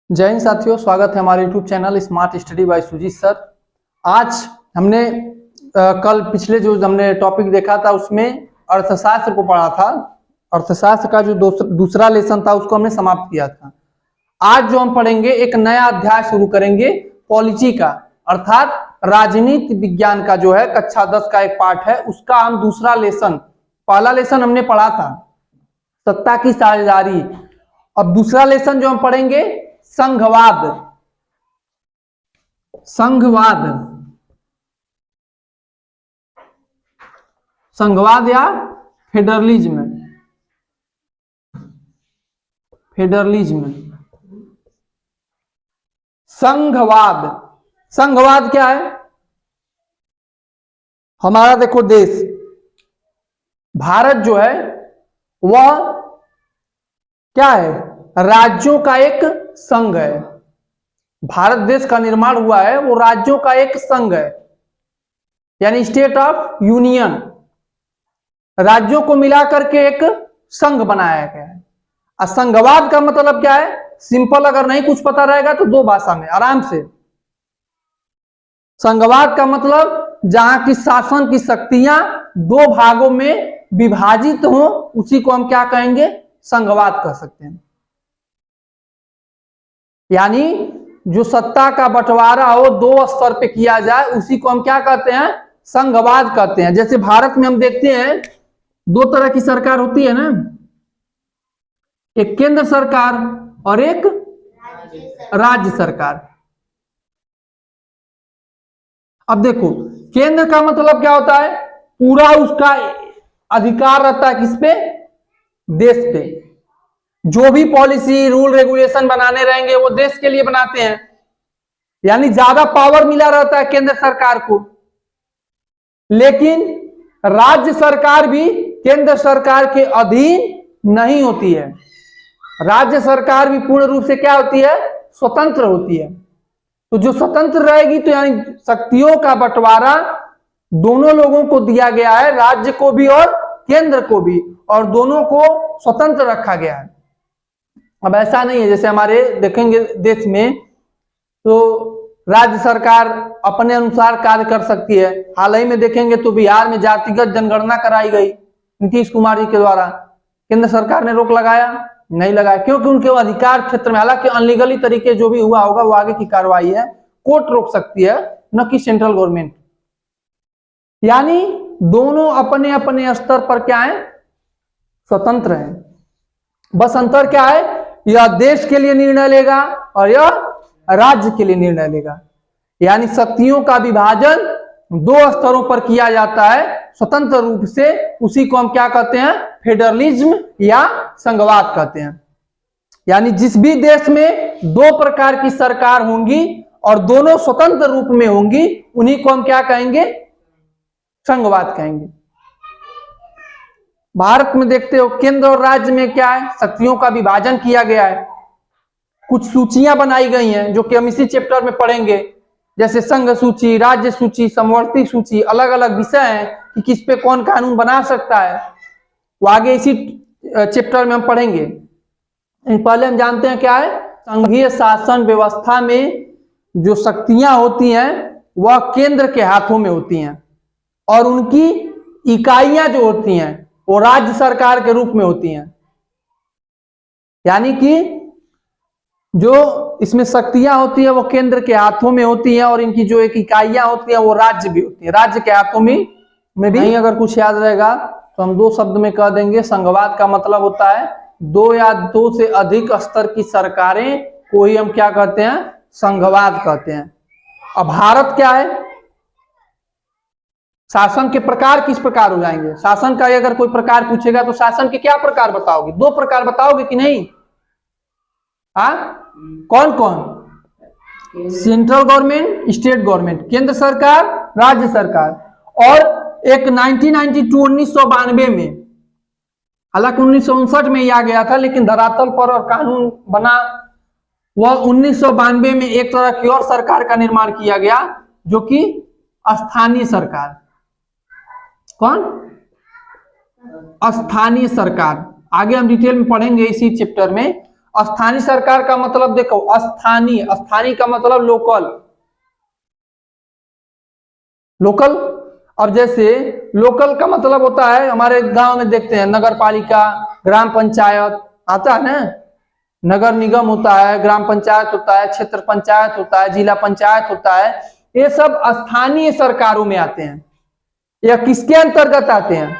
जय हिंद साथियों, स्वागत है हमारे YouTube channel smart study by Sujeet sir. आज हमने कल पिछले जो हमने टॉपिक देखा था उसमें अर्थशास्त्र को पढ़ा था। अर्थशास्त्र का जो दूसरा लेसन था उसको हमने समाप्त किया था। आज जो हम पढ़ेंगे एक नया अध्याय शुरू करेंगे पॉलिटी का, अर्थात राजनीति विज्ञान का जो है कक्षा 10 का एक पार्ट है, उसका हम दूसरा लेसन, पहला लेसन हमने पढ़ा था सत्ता की साझेदारी। अब दूसरा लेसन जो हम पढ़ेंगे संघवाद। संघवाद या फेडरलिज्म। संघवाद क्या है? हमारा देखो देश भारत जो है वह क्या है? राज्यों का एक संघ है। भारत देश का निर्माण हुआ है वो राज्यों का एक संघ है, यानी स्टेट ऑफ यूनियन। राज्यों को मिलाकर के एक संघ बनाया गया है। और संघवाद का मतलब क्या है? सिंपल, अगर नहीं कुछ पता रहेगा तो दो भाषा में आराम से। संघवाद का मतलब जहां की शासन की शक्तियां दो भागों में विभाजित हो, उसी को हम क्या कहेंगे? संघवाद कह सकते हैं। यानी जो सत्ता का बंटवारा हो दो स्तर पे किया जाए, उसी को हम क्या कहते हैं? संघवाद कहते हैं। जैसे भारत में हम देखते हैं दो तरह की सरकार होती है ना, एक केंद्र सरकार और एक राज्य सरकार। अब देखो केंद्र का मतलब क्या होता है? पूरा उसका अधिकार रहता है किस पे? देश पे। जो भी पॉलिसी रूल रेगुलेशन बनाने रहेंगे वो देश के लिए बनाते हैं, यानी ज्यादा पावर मिला रहता है केंद्र सरकार को। लेकिन राज्य सरकार भी केंद्र सरकार के अधीन नहीं होती है। राज्य सरकार भी पूर्ण रूप से क्या होती है? स्वतंत्र होती है। तो जो स्वतंत्र रहेगी तो यानी शक्तियों का बंटवारा दोनों लोगों को दिया गया है, राज्य को भी और केंद्र को भी, और दोनों को स्वतंत्र रखा गया है। अब ऐसा नहीं है जैसे हमारे देखेंगे देश में तो राज्य सरकार अपने अनुसार कार्य कर सकती है। हाल ही में देखेंगे तो बिहार में जातिगत जनगणना कराई गई नीतीश कुमार जी के द्वारा। केंद्र सरकार ने रोक लगाया? नहीं लगाया, क्योंकि उनके अधिकार क्षेत्र में, हालांकि अनलीगली तरीके जो भी हुआ होगा वो आगे की कार्रवाई है, कोर्ट रोक सकती है, न कि सेंट्रल गवर्नमेंट। यानी दोनों अपने अपने स्तर पर क्या है? स्वतंत्र हैं। बस अंतर क्या है? यह देश के लिए निर्णय लेगा और यह राज्य के लिए निर्णय लेगा। यानी शक्तियों का विभाजन दो स्तरों पर किया जाता है स्वतंत्र रूप से, उसी को हम क्या कहते हैं? फेडरलिज्म या संघवाद कहते हैं। यानी जिस भी देश में दो प्रकार की सरकार होंगी और दोनों स्वतंत्र रूप में होंगी, उन्हीं को हम क्या कहेंगे? संघवाद कहेंगे। भारत में देखते हो केंद्र और राज्य में क्या है? शक्तियों का विभाजन किया गया है। कुछ सूचियां बनाई गई हैं जो कि हम इसी चैप्टर में पढ़ेंगे, जैसे संघ सूची, राज्य सूची, समवर्ती सूची। अलग अलग विषय हैं कि किस पे कौन कानून बना सकता है, वो आगे इसी चैप्टर में हम पढ़ेंगे। पहले हम जानते हैं क्या है? संघीय शासन व्यवस्था में जो शक्तियां होती हैं वह केंद्र के हाथों में होती हैं, और उनकी इकाइयां जो होती हैं वो राज्य सरकार के रूप में होती हैं। यानी कि जो इसमें शक्तियां होती है वो केंद्र के हाथों में होती हैं, और इनकी जो एक इकाइयां होती हैं वो राज्य भी होती है, राज्य के हाथों में भी। नहीं अगर कुछ याद रहेगा तो हम दो शब्द में कह देंगे। संघवाद का मतलब होता है दो या दो से अधिक स्तर की सरकारें को ही हम क्या कहते हैं? संघवाद कहते हैं। अब भारत क्या है? शासन के प्रकार किस प्रकार हो जाएंगे? शासन का अगर कोई प्रकार पूछेगा तो शासन के क्या प्रकार बताओगे? दो प्रकार बताओगे कि नहीं? कौन कौन? सेंट्रल गवर्नमेंट, स्टेट गवर्नमेंट, केंद्र सरकार, राज्य सरकार। और एक 1992 में, हालांकि 1959 में ही आ गया था, लेकिन धरातल पर और कानून बना वह 1992 में एक तरह की और सरकार का निर्माण किया गया, जो कि स्थानीय सरकार। कौन? स्थानीय सरकार। आगे हम डिटेल में पढ़ेंगे इसी चैप्टर में। स्थानीय सरकार का मतलब देखो, स्थानीय, स्थानीय का मतलब लोकल, लोकल। अब जैसे लोकल का मतलब होता है, हमारे गांव में देखते हैं नगर पालिका, ग्राम पंचायत आता है ना, नगर निगम होता है, ग्राम पंचायत होता है, क्षेत्र पंचायत होता है, जिला पंचायत होता है, ये सब स्थानीय सरकारों में आते हैं। यह किसके अंतर्गत आते हैं?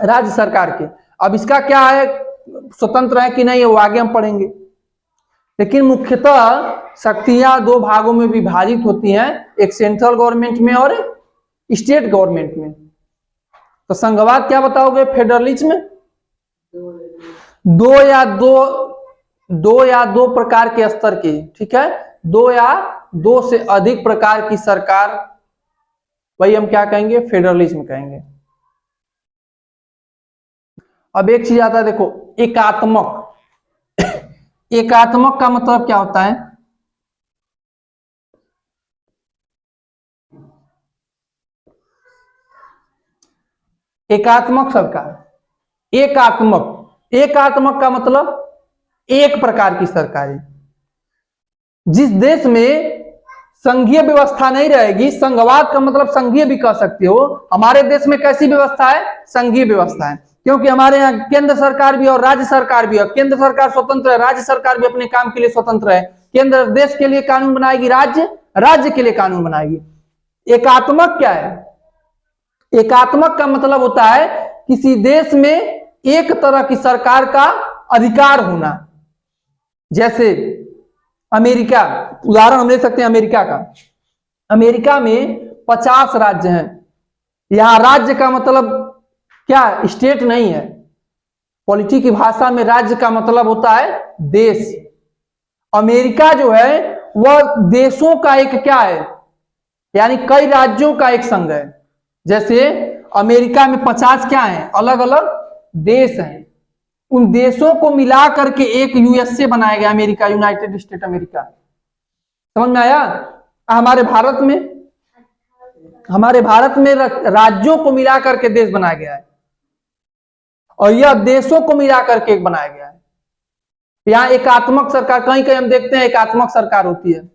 राज्य सरकार के। अब इसका क्या है, स्वतंत्र है कि नहीं, वो आगे हम पढ़ेंगे। लेकिन मुख्यतः शक्तियां दो भागों में विभाजित होती हैं, एक सेंट्रल गवर्नमेंट में और स्टेट गवर्नमेंट में। तो संघवाद क्या बताओगे? फेडरलिज्म में दो या दो प्रकार के स्तर की, ठीक है, दो या दो से अधिक प्रकार की सरकार, वही हम क्या कहेंगे? फेडरलिज्म कहेंगे। अब एक चीज आता है देखो, एकात्मक। एकात्मक का मतलब क्या होता है? एकात्मक सरकार, एकात्मक का मतलब एक प्रकार की सरकार है। जिस देश में संघीय व्यवस्था नहीं रहेगी, संघवाद का मतलब संघीय भी कह सकते हो। हमारे देश में कैसी व्यवस्था है? संघीय व्यवस्था है, क्योंकि हमारे यहाँ केंद्र सरकार भी और राज्य सरकार भी है। केंद्र सरकार स्वतंत्र है, राज्य सरकार भी अपने काम के लिए स्वतंत्र है। केंद्र देश के लिए कानून बनाएगी, राज्य राज्य के लिए कानून बनाएगी। एकात्मक क्या है? एकात्मक का मतलब होता है किसी देश में एक तरह की सरकार का अधिकार होना। जैसे अमेरिका, उदाहरण हम ले सकते हैं अमेरिका का। अमेरिका में 50 राज्य हैं। यहां राज्य का मतलब क्या? स्टेट नहीं है। पॉलिटी की भाषा में राज्य का मतलब होता है देश। अमेरिका जो है वह देशों का एक क्या है, यानी कई राज्यों का एक संघ है। जैसे अमेरिका में 50 क्या है? अलग अलग देश हैं। उन देशों को मिला करके एक यूएसए बनाया गया, अमेरिका, यूनाइटेड स्टेट अमेरिका। समझ में आया? हमारे भारत में राज्यों को मिला करके देश बनाया गया है, और यह देशों को मिला करके एक बनाया गया है। यहाँ एकात्मक सरकार, कहीं कहीं हम देखते हैं एकात्मक सरकार होती है।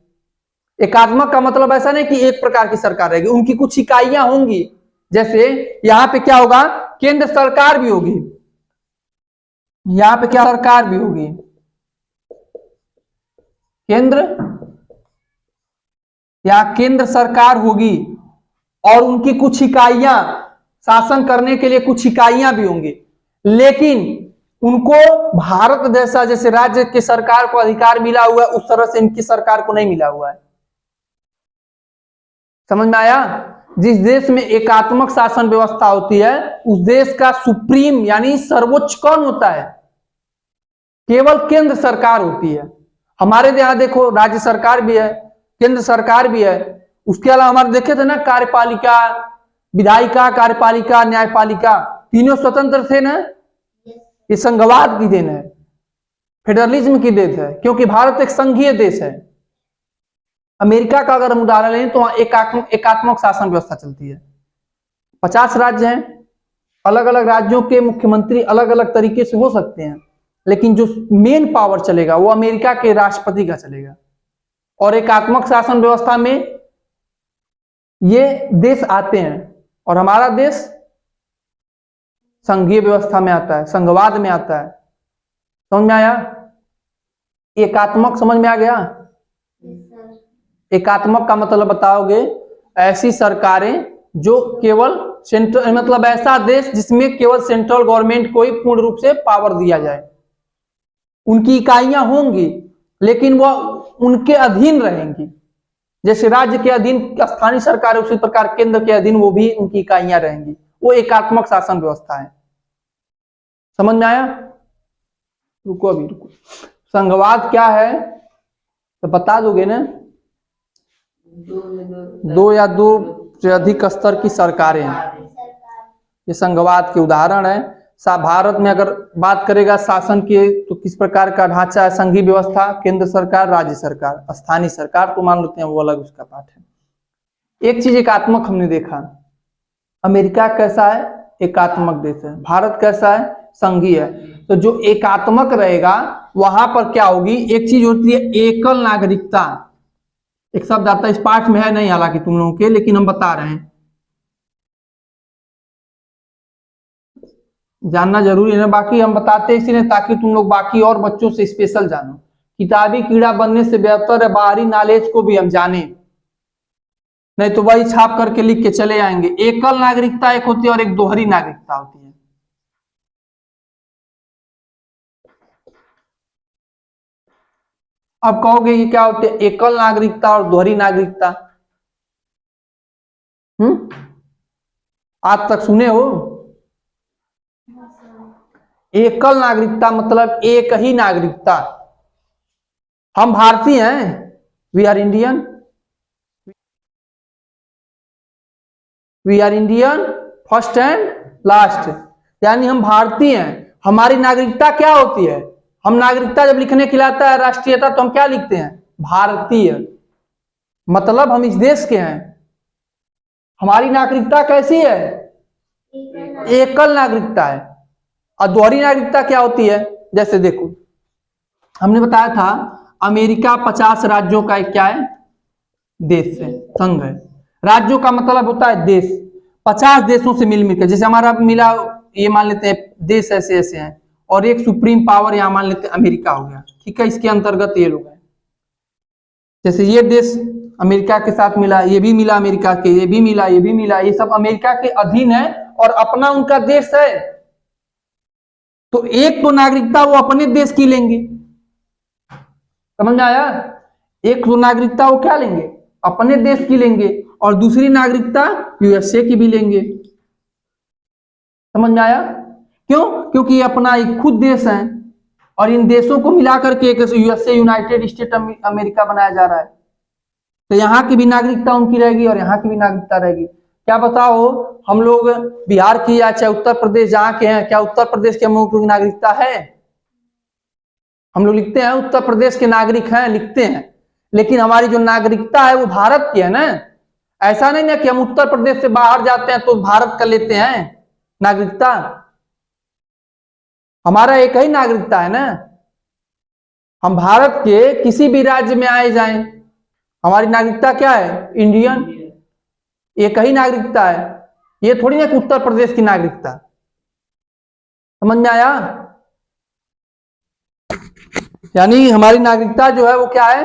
एकात्मक का मतलब ऐसा नहीं कि एक प्रकार की सरकार रहेगी, उनकी कुछ इकाइयां होंगी। जैसे यहाँ पे क्या होगा? केंद्र सरकार भी होगी। यहाँ पे क्या सरकार भी होगी? केंद्र सरकार होगी, और उनकी कुछ इकाइयां, शासन करने के लिए कुछ इकाइयां भी होंगी। लेकिन उनको भारत जैसा, जैसे राज्य की सरकार को अधिकार मिला हुआ है, उस तरह से इनकी सरकार को नहीं मिला हुआ है। समझ में आया? जिस देश में एकात्मक शासन व्यवस्था होती है, उस देश का सुप्रीम यानी सर्वोच्च कौन होता है? केवल केंद्र सरकार होती है। हमारे यहां देखो राज्य सरकार भी है, केंद्र सरकार भी है। उसके अलावा हमारे देखे थे ना, कार्यपालिका, विधायिका, कार्यपालिका, न्यायपालिका, तीनों स्वतंत्र थे ना। ये संघवाद की देन है, फेडरलिज्म की देन है, क्योंकि भारत एक संघीय देश है। अमेरिका का अगर हम उदाहरण लें तो वहां एकात्मक शासन व्यवस्था चलती है। 50 राज्य हैं, अलग अलग राज्यों के मुख्यमंत्री अलग अलग तरीके से हो सकते हैं, लेकिन जो मेन पावर चलेगा वो अमेरिका के राष्ट्रपति का चलेगा। और एकात्मक शासन व्यवस्था में ये देश आते हैं, और हमारा देश संघीय व्यवस्था में आता है, संघवाद में आता है। समझ में आया? एकात्मक समझ में आ गया? एकात्मक का मतलब बताओगे, ऐसी सरकारें जो केवल सेंट्रल, मतलब ऐसा देश जिसमें केवल सेंट्रल गवर्नमेंट को ही पूर्ण रूप से पावर दिया जाए। उनकी इकाइयां होंगी, लेकिन वह उनके अधीन रहेंगी। जैसे राज्य के अधीन स्थानीय सरकार है, उसी प्रकार केंद्र के अधीन वो भी उनकी इकाइयां रहेंगी। वो एकात्मक शासन व्यवस्था है। समझ में आया? रुको अभी रुको। संघवाद क्या है तो बता दोगे ना? दो या दो से अधिक स्तर की सरकारें हैं, ये संघवाद के उदाहरण है। भारत में अगर बात करेगा शासन के, तो किस प्रकार का ढांचा है? संघीय व्यवस्था, केंद्र सरकार, राज्य सरकार, स्थानीय सरकार तो मान लेते हैं, वो अलग उसका पाठ है। एक चीज एकात्मक हमने देखा, अमेरिका कैसा है? एकात्मक देश है। भारत कैसा है? संघीय है। तो जो एकात्मक रहेगा वहां पर क्या होगी, एक चीज होती है एकल नागरिकता, एक शब्द आता है, इस पाठ में है नहीं हालांकि तुम लोगों के, लेकिन हम बता रहे हैं, जानना जरूरी है ना, बाकी हम बताते हैं इसीलिए ताकि तुम लोग बाकी और बच्चों से स्पेशल जानो। किताबी कीड़ा बनने से बेहतर है बाहरी नॉलेज को भी हम जाने, नहीं तो वही छाप करके लिख के चले आएंगे। एकल नागरिकता एक होती है और एक दोहरी नागरिकता होती है। अब कहोगे कि क्या होते हैं एकल नागरिकता और दोहरी नागरिकता? आज तक सुने हो? एकल नागरिकता मतलब एक ही नागरिकता, हम भारतीय हैं, we are Indian, we are Indian first and last, यानी हम भारतीय हैं। हमारी नागरिकता क्या होती है, हम नागरिकता जब लिखने के लिए आता है राष्ट्रीयता तो हम क्या लिखते हैं, भारतीय, मतलब हम इस देश के हैं। हमारी नागरिकता कैसी है, एकल नागरिकता है। और दोहरी नागरिकता क्या होती है, जैसे देखो हमने बताया था अमेरिका 50 राज्यों का एक क्या है, देश है, संघ है। राज्यों का मतलब होता है देश, 50 देशों से मिल मिलकर, जैसे हमारा मिला ये मान लेते हैं देश ऐसे ऐसे हैं, और एक सुप्रीम पावर यहां मान लेते हैं अमेरिका हो गया, ठीक है, इसके अंतर्गत ये लोग हैं। जैसे ये देश अमेरिका के साथ मिला, ये भी मिला अमेरिका के, ये भी मिला, ये भी मिला, ये सब अमेरिका के अधीन है और अपना उनका देश है। तो एक तो नागरिकता वो अपने देश की लेंगे, समझ में आया? एक तो नागरिकता वो क्या लेंगे, अपने देश की लेंगे, और दूसरी नागरिकता यूएसए की भी लेंगे। समझ में आया? क्यों? क्योंकि ये अपना एक खुद देश है और इन देशों को मिलाकर के एक यूएसए यूनाइटेड स्टेट अमेरिका बनाया जा रहा है। तो यहाँ की भी नागरिकता उनकी रहेगी और यहाँ की भी नागरिकता रहेगी। क्या बताओ, हम लोग बिहार की या चाहे उत्तर प्रदेश जहाँ के हैं, क्या उत्तर प्रदेश के हम लोगों की नागरिकता है? हम लोग लिखते हैं उत्तर प्रदेश के नागरिक हैं, लिखते हैं, लेकिन हमारी जो नागरिकता है वो भारत की है ना। ऐसा नहीं ना कि हम उत्तर प्रदेश से बाहर जाते हैं तो भारत का लेते हैं नागरिकता, हमारा एक ही नागरिकता है ना। हम भारत के किसी भी राज्य में आए जाएं, हमारी नागरिकता क्या है, इंडियन, एक ही नागरिकता है। ये थोड़ी ना कि उत्तर प्रदेश की नागरिकता। समझ में आया? यानी हमारी नागरिकता जो है वो क्या है,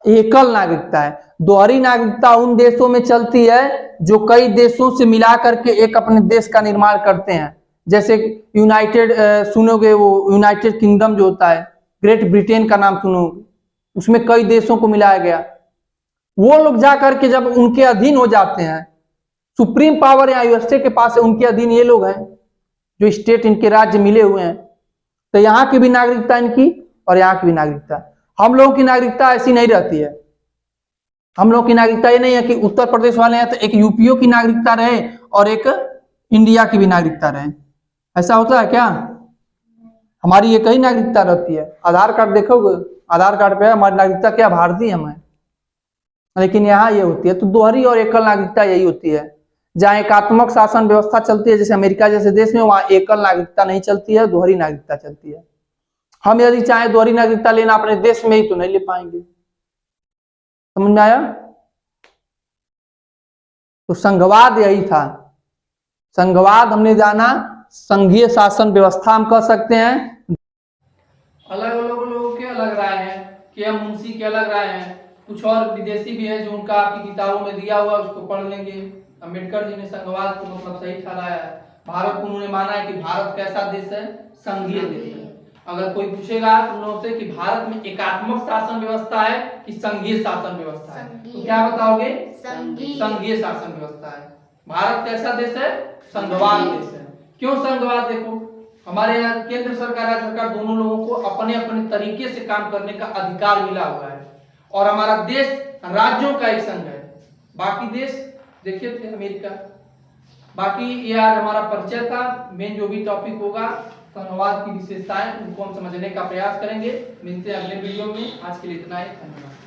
एकल नागरिकता है। दोहरी नागरिकता उन देशों में चलती है जो कई देशों से मिला करके एक अपने देश का निर्माण करते हैं। जैसे यूनाइटेड सुनोगे, वो यूनाइटेड किंगडम जो होता है, ग्रेट ब्रिटेन का नाम सुनोगे, उसमें कई देशों को मिलाया गया। वो लोग जा करके जब उनके अधीन हो जाते हैं, सुप्रीम पावर या यूएसए के पास है, उनके अधीन ये लोग हैं जो स्टेट इनके राज्य मिले हुए हैं, तो यहाँ की भी नागरिकता इनकी और यहाँ की भी नागरिकता। हम लोगों की नागरिकता ऐसी नहीं रहती है। हम लोग की नागरिकता ये नहीं है कि उत्तर प्रदेश वाले हैं तो एक यूपीओ की नागरिकता रहे और एक इंडिया की भी नागरिकता रहे, ऐसा होता है क्या? हमारी एक ही नागरिकता रहती है। आधार कार्ड देखोगे, आधार कार्ड पे हमारी नागरिकता क्या, भारतीय हम है, लेकिन यहाँ ये होती है। तो दोहरी और एकल नागरिकता यही होती है। जहाँ एकात्मक शासन व्यवस्था चलती है जैसे अमेरिका जैसे देश में, वहां एकल नागरिकता नहीं चलती है, दोहरी नागरिकता चलती है। हम यदि चाहे दोहरी नागरिकता लेना अपने देश में ही तो नहीं ले पाएंगे। समझ में आया? तो संघवाद यही था। संघवाद हमने जाना, संघीय शासन व्यवस्था हम कह सकते हैं। अलग अलग लोगों के अलग राय है, के एम मुंशी के अलग राय है, कुछ और विदेशी भी है जो उनका आपकी किताबों में दिया हुआ, उसको पढ़ लेंगे। अम्बेडकर जी ने संघवाद को मतलब सही ठहराया है। भारत को उन्होंने माना है कि भारत कैसा देश है, संघीय देश है। अगर कोई पूछेगा तुम लोगों से कि भारत में एकात्मक शासन व्यवस्था है कि संघीय शासन व्यवस्था है, तो क्या बताओगे, संघीय शासन व्यवस्था है। भारत कैसा देश है, संघवाद देश है। क्यों संघवाद? देखो हमारे यहाँ केंद्र सरकार राज्य सरकार दोनों लोगों को अपने अपने तरीके से काम करने का अधिकार मिला हुआ है, और हमारा देश राज्यों का एक संघ है। बाकी देश देखिए थे अमेरिका। बाकी ये आज हमारा परिचय था। मेन जो भी टॉपिक होगा संघवाद की विशेषताएं, उनको हम समझने का प्रयास करेंगे। मिलते हैं अगले वीडियो में। आज के लिए इतना ही, धन्यवाद।